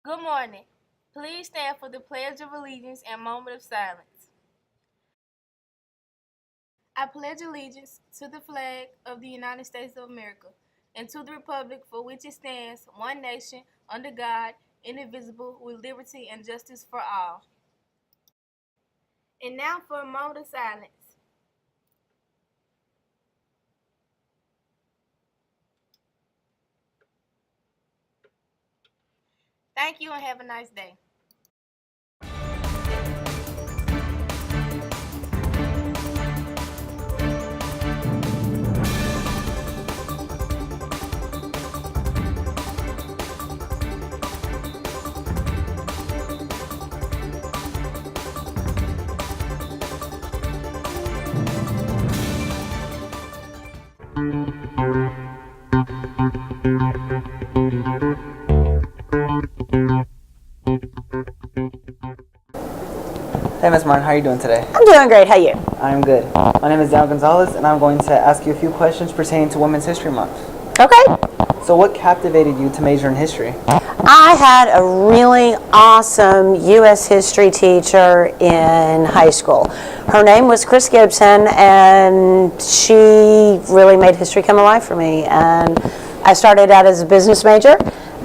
Good morning. Please stand for the Pledge of Allegiance and moment of silence. I pledge allegiance to the flag of the United States of America and to the republic for which it stands, one nation, under God, indivisible, with liberty and justice for all. And now for a moment of silence. Thank you and have a nice day. Hey, Ms. Martin, how are you doing today? I'm doing great. How are you? I'm good. My name is Daniel Gonzalez, and I'm going to ask you a few questions pertaining to Women's History Month. Okay. So what captivated you to major in history? I had a really awesome U.S. history teacher in high school. Her name was Chris Gibson, and she really made history come alive for me. And I started out as a business major,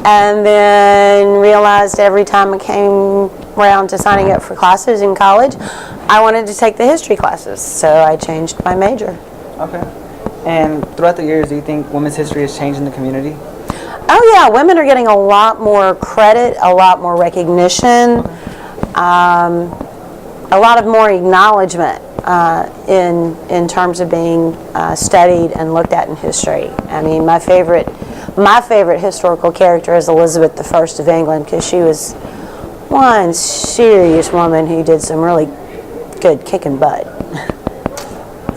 and then realized every time I came around to signing up for classes in college, I wanted to take the history classes, so I changed my major. Okay. And throughout the years, do you think women's history has changed in the community? Oh yeah, women are getting a lot more credit, a lot more recognition, a lot of more acknowledgement in terms of being studied and looked at in history. I mean, my favorite historical character is Elizabeth I of England, because she was one serious woman who did some really good kicking butt.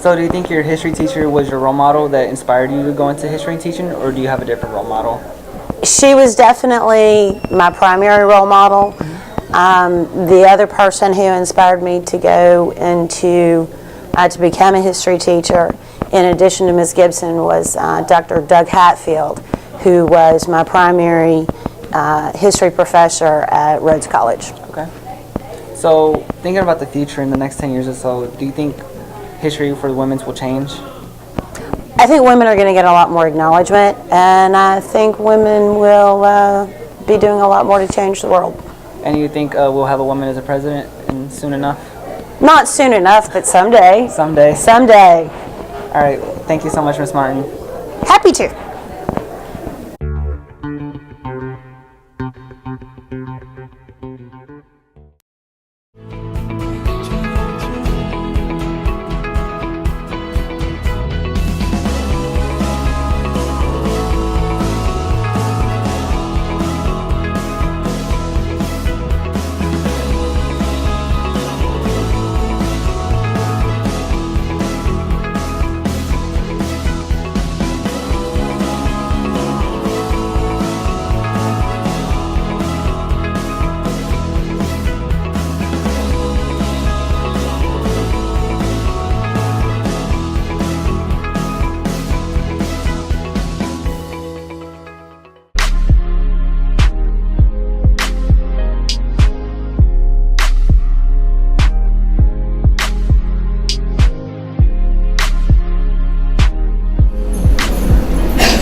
So do you think your history teacher was your role model that inspired you to go into history teaching, or do you have a different role model? She was definitely my primary role model. The other person who inspired me to go into to become a history teacher, in addition to Ms. Gibson, was Dr. Doug Hatfield, who was my primary history professor at Rhodes College. Okay. So thinking about the future in the next 10 years or so, do you think history for the women's will change? I think women are going to get a lot more acknowledgement, and I think women will be doing a lot more to change the world. And you think we'll have a woman as a president soon enough? Not soon enough, but someday. Someday. Someday. All right. Thank you so much, Ms. Martin. Happy to.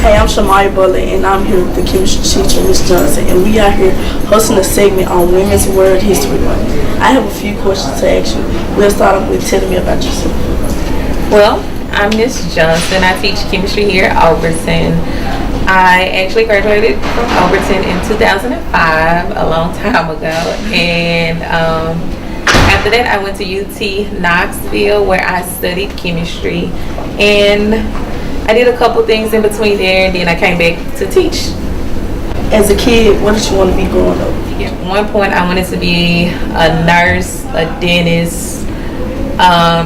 Hey, I'm Shamaya Butler, and I'm here with the chemistry teacher, Ms. Johnson, and we are here hosting a segment on Women's World History Month. I have a few questions to ask you. We'll start off with telling me about yourself. Well, I'm Ms. Johnson. I teach chemistry here at Overton. I actually graduated from Overton in 2005, a long time ago, and after that I went to UT Knoxville, where I studied chemistry, and I did a couple things in between there, and then I came back to teach. As a kid, what did you want to be growing up? At one point, I wanted to be a nurse, a dentist.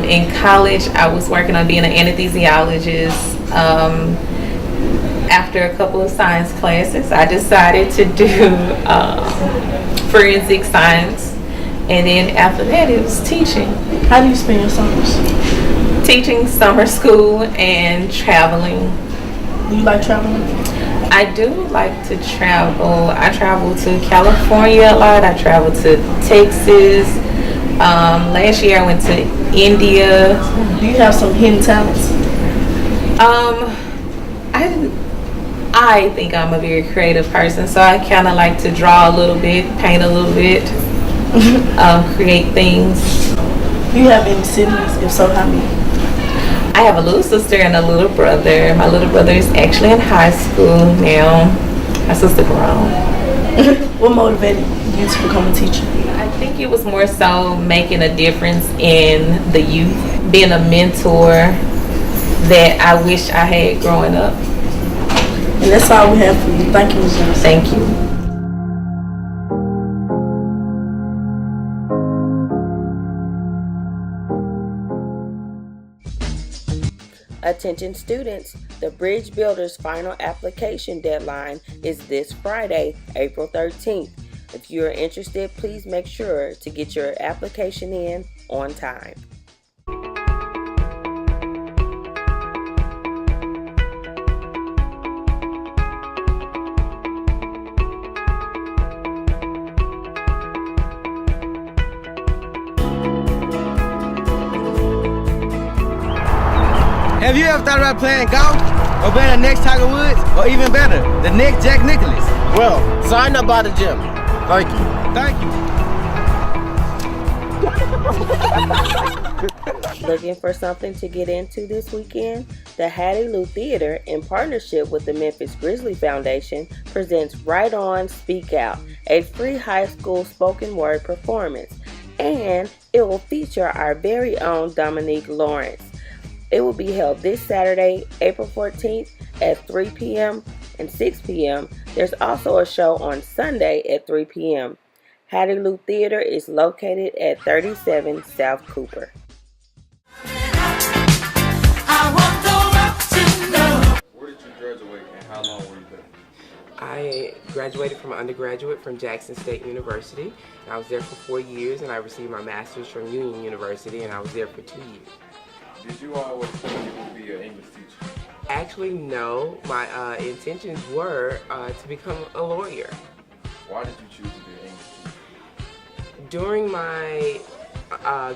In college, I was working on being an anesthesiologist. After a couple of science classes, I decided to do forensic science, and then after that, it was teaching. How do you spend your summers? Teaching summer school and traveling. Do you like traveling? I do like to travel. I travel to California a lot. I travel to Texas. Last year I went to India. Do you have some hidden talents? I think I'm a very creative person, so I kind of like to draw a little bit, paint a little bit, create things. Do you have any siblings? If so, how many? I have a little sister and a little brother. My little brother is actually in high school now. My sister grown. What motivated you to become a teacher? I think it was more so making a difference in the youth, being a mentor that I wish I had growing up. And that's all we have for you. Thank you, Ms. Johnson. Thank you. Attention students, the Bridge Builders final application deadline is this Friday, April 13th. If you are interested, please make sure to get your application in on time. Have you ever thought about playing golf or being the next Tiger Woods or even better, the next Jack Nicklaus? Well, sign up by the gym. Thank you. Thank you. Looking for something to get into this weekend? The Hattie Lou Theater, in partnership with the Memphis Grizzly Foundation, presents Right On, Speak Out, a free high school spoken word performance. And it will feature our very own Dominique Lawrence. It will be held this Saturday, April 14th at 3 p.m. and 6 p.m. There's also a show on Sunday at 3 p.m. Hattie Lou Theater is located at 37 South Cooper. Where did you graduate and how long were you there? I graduated from undergraduate from Jackson State University. I was there for 4 years, and I received my master's from Union University, and I was there for 2 years. Did you always think you would be an English teacher? Actually, no. My intentions were to become a lawyer. Why did you choose to be an English teacher? During my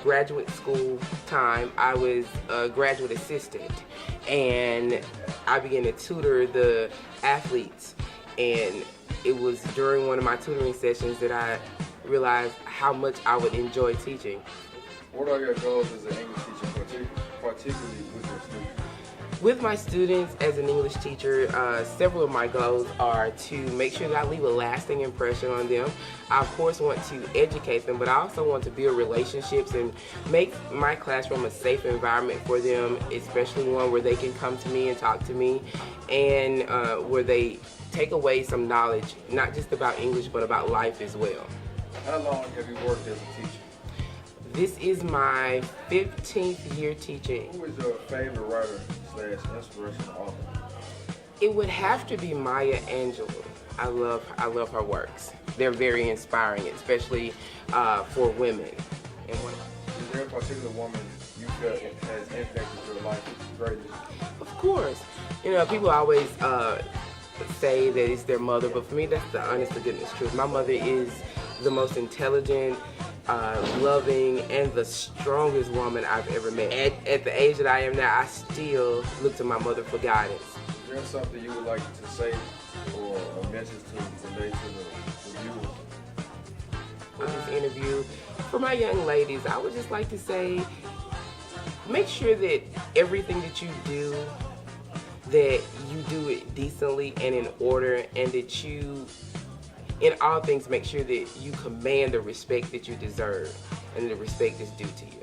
graduate school time, I was a graduate assistant, and I began to tutor the athletes. And it was during one of my tutoring sessions that I realized how much I would enjoy teaching. What are your goals as an English teacher, particularly with your students? With my students as an English teacher, several of my goals are to make sure that I leave a lasting impression on them. I of course want to educate them, but I also want to build relationships and make my classroom a safe environment for them, especially one where they can come to me and talk to me, and where they take away some knowledge, not just about English, but about life as well. How long have you worked as a teacher? This is my 15th year teaching. Who is your favorite writer / inspirational author? It would have to be Maya Angelou. I love her works. They're very inspiring, especially for women. And is there a particular woman you feel has impacted your life greatly? Of course. You know, people always say that it's their mother, but for me, that's the honest to goodness truth. My mother is the most intelligent, loving, and the strongest woman I've ever met. At the age that I am now, I still look to my mother for guidance. Is there something you would like to say or a message to relate to the viewers? With this interview, for my young ladies, I would just like to say, make sure that everything that you do, that you do it decently and in order, and that you, in all things, make sure that you command the respect that you deserve and the respect that's due to you.